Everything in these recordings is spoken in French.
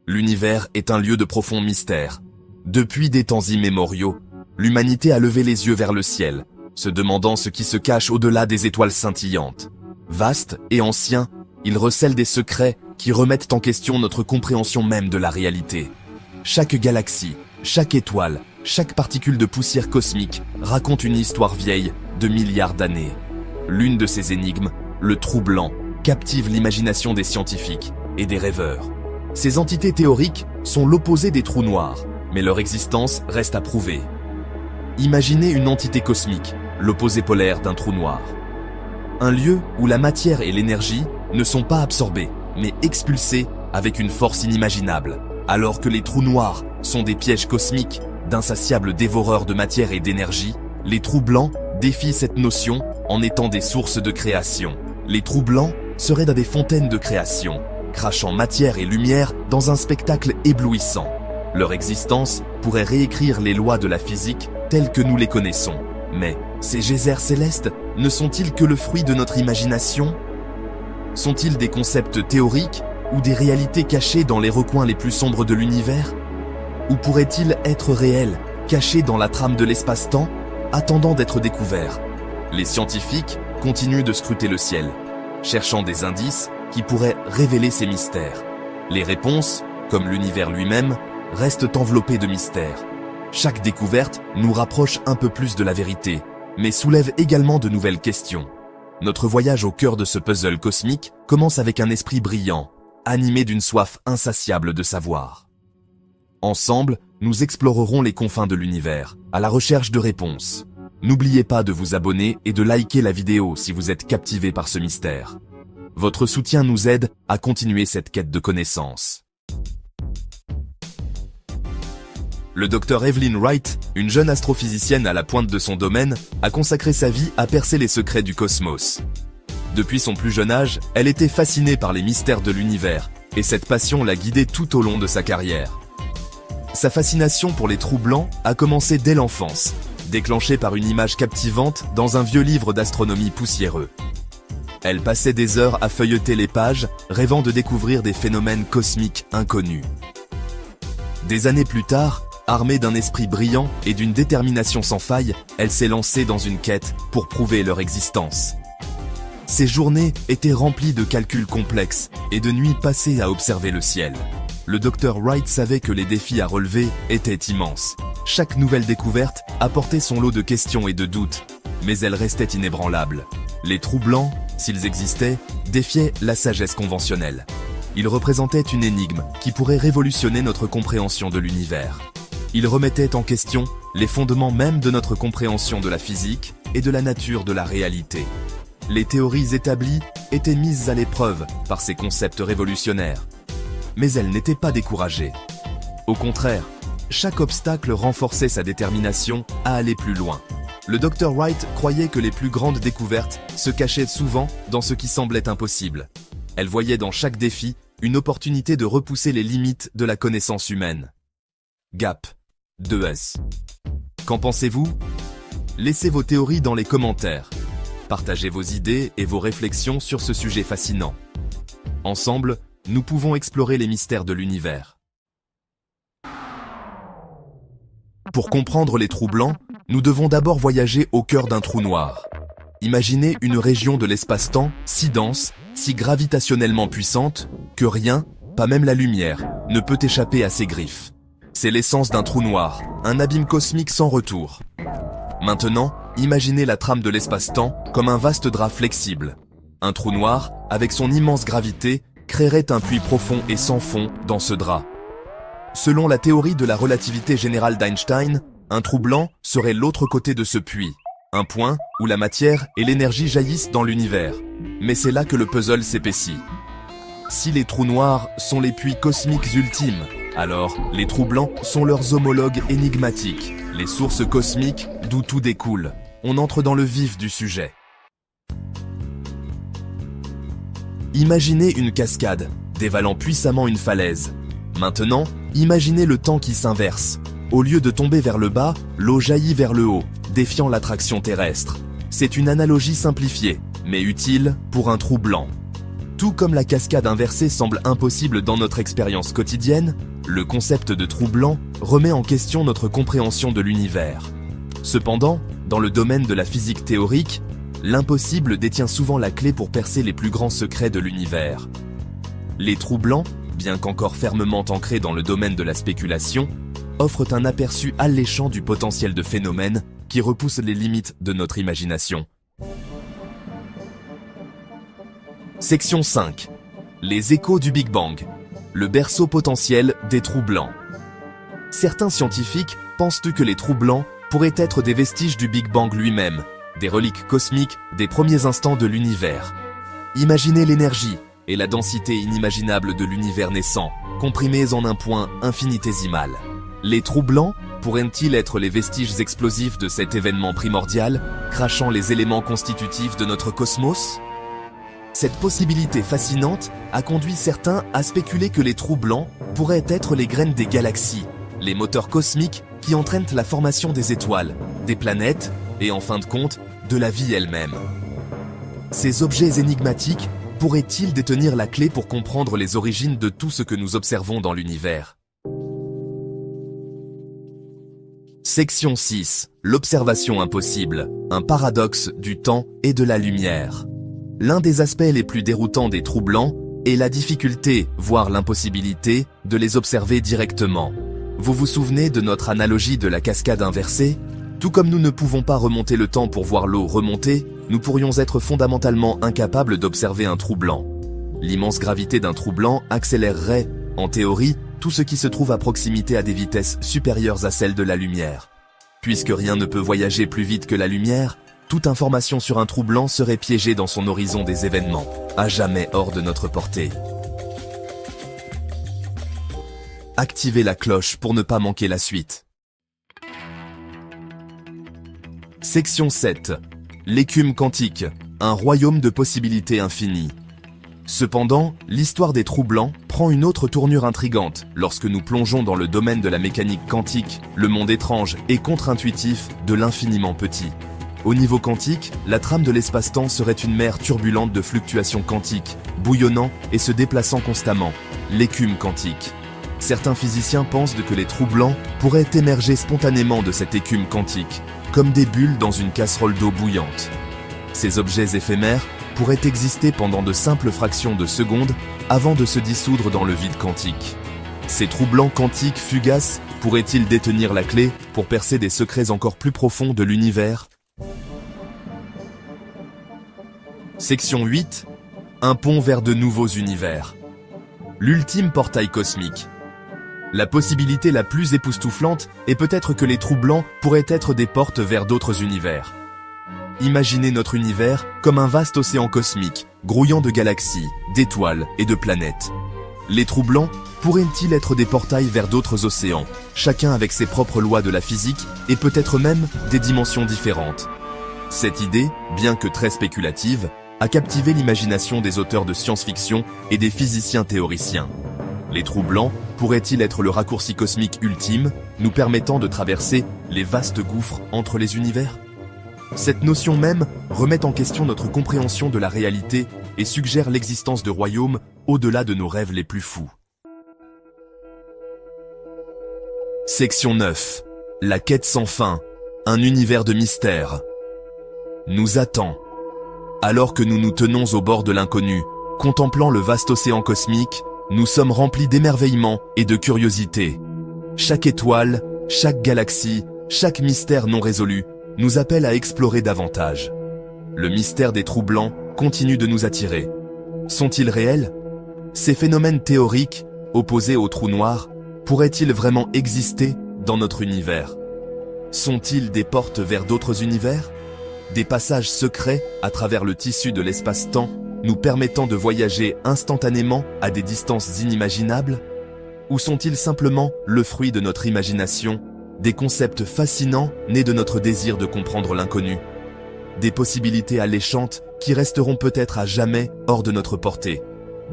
L'univers est un lieu de profond mystère. Depuis des temps immémoriaux, l'humanité a levé les yeux vers le ciel, se demandant ce qui se cache au-delà des étoiles scintillantes. Vaste et ancien, il recèle des secrets qui remettent en question notre compréhension même de la réalité. Chaque galaxie, chaque étoile, chaque particule de poussière cosmique raconte une histoire vieille de milliards d'années. L'une de ces énigmes, le trou blanc, captive l'imagination des scientifiques et des rêveurs. Ces entités théoriques sont l'opposé des trous noirs, mais leur existence reste à prouver. Imaginez une entité cosmique, l'opposé polaire d'un trou noir. Un lieu où la matière et l'énergie ne sont pas absorbées, mais expulsées avec une force inimaginable, alors que les trous noirs sont des pièges cosmiques, d'insatiables dévoreurs de matière et d'énergie. Les trous blancs défient cette notion en étant des sources de création. Les trous blancs seraient des fontaines de création, crachant matière et lumière dans un spectacle éblouissant. Leur existence pourrait réécrire les lois de la physique telles que nous les connaissons. Mais ces geysers célestes ne sont-ils que le fruit de notre imagination? Sont-ils des concepts théoriques ou des réalités cachées dans les recoins les plus sombres de l'univers? Ou pourraient-ils être réels, cachés dans la trame de l'espace-temps, attendant d'être découverts? Les scientifiques continuent de scruter le ciel, cherchant des indices qui pourraient révéler ces mystères. Les réponses, comme l'univers lui-même, restent enveloppées de mystères. Chaque découverte nous rapproche un peu plus de la vérité, mais soulève également de nouvelles questions. Notre voyage au cœur de ce puzzle cosmique commence avec un esprit brillant, animé d'une soif insatiable de savoir. Ensemble, nous explorerons les confins de l'univers, à la recherche de réponses. N'oubliez pas de vous abonner et de liker la vidéo si vous êtes captivé par ce mystère. Votre soutien nous aide à continuer cette quête de connaissances. Le docteur Evelyn Wright, une jeune astrophysicienne à la pointe de son domaine, a consacré sa vie à percer les secrets du cosmos. Depuis son plus jeune âge, elle était fascinée par les mystères de l'univers, et cette passion l'a guidée tout au long de sa carrière. Sa fascination pour les trous blancs a commencé dès l'enfance, déclenchée par une image captivante dans un vieux livre d'astronomie poussiéreux. Elle passait des heures à feuilleter les pages, rêvant de découvrir des phénomènes cosmiques inconnus. Des années plus tard, armée d'un esprit brillant et d'une détermination sans faille, elle s'est lancée dans une quête pour prouver leur existence. Ses journées étaient remplies de calculs complexes et de nuits passées à observer le ciel. Le docteur Wright savait que les défis à relever étaient immenses. Chaque nouvelle découverte apportait son lot de questions et de doutes, mais elle restait inébranlable. Les trous blancs, s'ils existaient, défiaient la sagesse conventionnelle. Ils représentaient une énigme qui pourrait révolutionner notre compréhension de l'univers. Ils remettaient en question les fondements même de notre compréhension de la physique et de la nature de la réalité. Les théories établies étaient mises à l'épreuve par ces concepts révolutionnaires. Mais elle n'était pas découragée. Au contraire, chaque obstacle renforçait sa détermination à aller plus loin. Le Dr Wright croyait que les plus grandes découvertes se cachaient souvent dans ce qui semblait impossible. Elle voyait dans chaque défi une opportunité de repousser les limites de la connaissance humaine. Gap 2S. Qu'en pensez-vous? Laissez vos théories dans les commentaires. Partagez vos idées et vos réflexions sur ce sujet fascinant. Ensemble, nous pouvons explorer les mystères de l'univers. Pour comprendre les trous blancs, nous devons d'abord voyager au cœur d'un trou noir. Imaginez une région de l'espace-temps si dense, si gravitationnellement puissante, que rien, pas même la lumière, ne peut échapper à ses griffes. C'est l'essence d'un trou noir, un abîme cosmique sans retour. Maintenant, imaginez la trame de l'espace-temps comme un vaste drap flexible. Un trou noir, avec son immense gravité, créerait un puits profond et sans fond dans ce drap. Selon la théorie de la relativité générale d'Einstein, un trou blanc serait l'autre côté de ce puits, un point où la matière et l'énergie jaillissent dans l'univers. Mais c'est là que le puzzle s'épaissit. Si les trous noirs sont les puits cosmiques ultimes, alors les trous blancs sont leurs homologues énigmatiques, les sources cosmiques d'où tout découle. On entre dans le vif du sujet. Imaginez une cascade, dévalant puissamment une falaise. Maintenant, imaginez le temps qui s'inverse. Au lieu de tomber vers le bas, l'eau jaillit vers le haut, défiant l'attraction terrestre. C'est une analogie simplifiée, mais utile pour un trou blanc. Tout comme la cascade inversée semble impossible dans notre expérience quotidienne, le concept de trou blanc remet en question notre compréhension de l'univers. Cependant, dans le domaine de la physique théorique, l'impossible détient souvent la clé pour percer les plus grands secrets de l'univers. Les trous blancs, bien qu'encore fermement ancrés dans le domaine de la spéculation, offrent un aperçu alléchant du potentiel de phénomènes qui repoussent les limites de notre imagination. Section 5. Les échos du Big Bang. Le berceau potentiel des trous blancs. Certains scientifiques pensent que les trous blancs pourraient être des vestiges du Big Bang lui-même, des reliques cosmiques des premiers instants de l'univers. Imaginez l'énergie et la densité inimaginable de l'univers naissant, comprimés en un point infinitésimal. Les trous blancs pourraient-ils être les vestiges explosifs de cet événement primordial, crachant les éléments constitutifs de notre cosmos ? Cette possibilité fascinante a conduit certains à spéculer que les trous blancs pourraient être les graines des galaxies, les moteurs cosmiques qui entraînent la formation des étoiles, des planètes et en fin de compte, de la vie elle-même. Ces objets énigmatiques pourraient-ils détenir la clé pour comprendre les origines de tout ce que nous observons dans l'univers ? Section 6. L'observation impossible, un paradoxe du temps et de la lumière. L'un des aspects les plus déroutants des trous blancs est la difficulté, voire l'impossibilité, de les observer directement. Vous vous souvenez de notre analogie de la cascade inversée ? Tout comme nous ne pouvons pas remonter le temps pour voir l'eau remonter, nous pourrions être fondamentalement incapables d'observer un trou blanc. L'immense gravité d'un trou blanc accélérerait, en théorie, tout ce qui se trouve à proximité à des vitesses supérieures à celles de la lumière. Puisque rien ne peut voyager plus vite que la lumière, toute information sur un trou blanc serait piégée dans son horizon des événements, à jamais hors de notre portée. Activez la cloche pour ne pas manquer la suite. Section 7. L'écume quantique, un royaume de possibilités infinies. Cependant, l'histoire des trous blancs prend une autre tournure intrigante lorsque nous plongeons dans le domaine de la mécanique quantique, le monde étrange et contre-intuitif de l'infiniment petit. Au niveau quantique, la trame de l'espace-temps serait une mer turbulente de fluctuations quantiques, bouillonnant et se déplaçant constamment, l'écume quantique. Certains physiciens pensent que les trous blancs pourraient émerger spontanément de cette écume quantique, comme des bulles dans une casserole d'eau bouillante. Ces objets éphémères pourraient exister pendant de simples fractions de secondes avant de se dissoudre dans le vide quantique. Ces trous blancs quantiques fugaces pourraient-ils détenir la clé pour percer des secrets encore plus profonds de l'univers ? Section 8. Un pont vers de nouveaux univers. L'ultime portail cosmique. La possibilité la plus époustouflante est peut-être que les trous blancs pourraient être des portes vers d'autres univers. Imaginez notre univers comme un vaste océan cosmique, grouillant de galaxies, d'étoiles et de planètes. Les trous blancs pourraient-ils être des portails vers d'autres océans, chacun avec ses propres lois de la physique et peut-être même des dimensions différentes? Cette idée, bien que très spéculative, a captivé l'imagination des auteurs de science-fiction et des physiciens théoriciens. Les trous blancs pourraient-ils être le raccourci cosmique ultime, nous permettant de traverser les vastes gouffres entre les univers? Cette notion même remet en question notre compréhension de la réalité et suggère l'existence de royaumes au-delà de nos rêves les plus fous. Section 9. La quête sans fin, un univers de mystère. Nous attend. Alors que nous nous tenons au bord de l'inconnu, contemplant le vaste océan cosmique, nous sommes remplis d'émerveillement et de curiosité. Chaque étoile, chaque galaxie, chaque mystère non résolu nous appelle à explorer davantage. Le mystère des trous blancs continue de nous attirer. Sont-ils réels? Ces phénomènes théoriques, opposés aux trous noirs, pourraient-ils vraiment exister dans notre univers? Sont-ils des portes vers d'autres univers? Des passages secrets à travers le tissu de l'espace-temps nous permettant de voyager instantanément à des distances inimaginables? Ou sont-ils simplement le fruit de notre imagination, des concepts fascinants nés de notre désir de comprendre l'inconnu? Des possibilités alléchantes qui resteront peut-être à jamais hors de notre portée.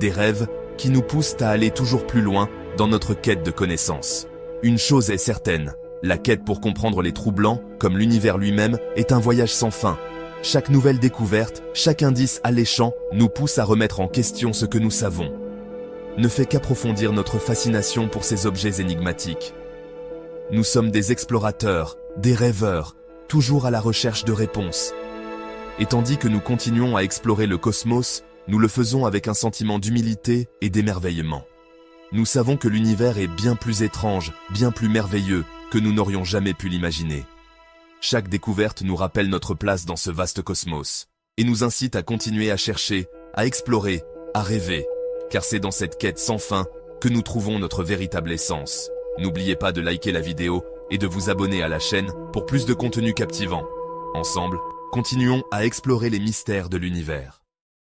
Des rêves qui nous poussent à aller toujours plus loin dans notre quête de connaissances. Une chose est certaine, la quête pour comprendre les trous blancs, comme l'univers lui-même, est un voyage sans fin. Chaque nouvelle découverte, chaque indice alléchant nous pousse à remettre en question ce que nous savons. Ne fait qu'approfondir notre fascination pour ces objets énigmatiques. Nous sommes des explorateurs, des rêveurs, toujours à la recherche de réponses. Et tandis que nous continuons à explorer le cosmos, nous le faisons avec un sentiment d'humilité et d'émerveillement. Nous savons que l'univers est bien plus étrange, bien plus merveilleux que nous n'aurions jamais pu l'imaginer. Chaque découverte nous rappelle notre place dans ce vaste cosmos et nous incite à continuer à chercher, à explorer, à rêver, car c'est dans cette quête sans fin que nous trouvons notre véritable essence. N'oubliez pas de liker la vidéo et de vous abonner à la chaîne pour plus de contenu captivant. Ensemble, continuons à explorer les mystères de l'univers.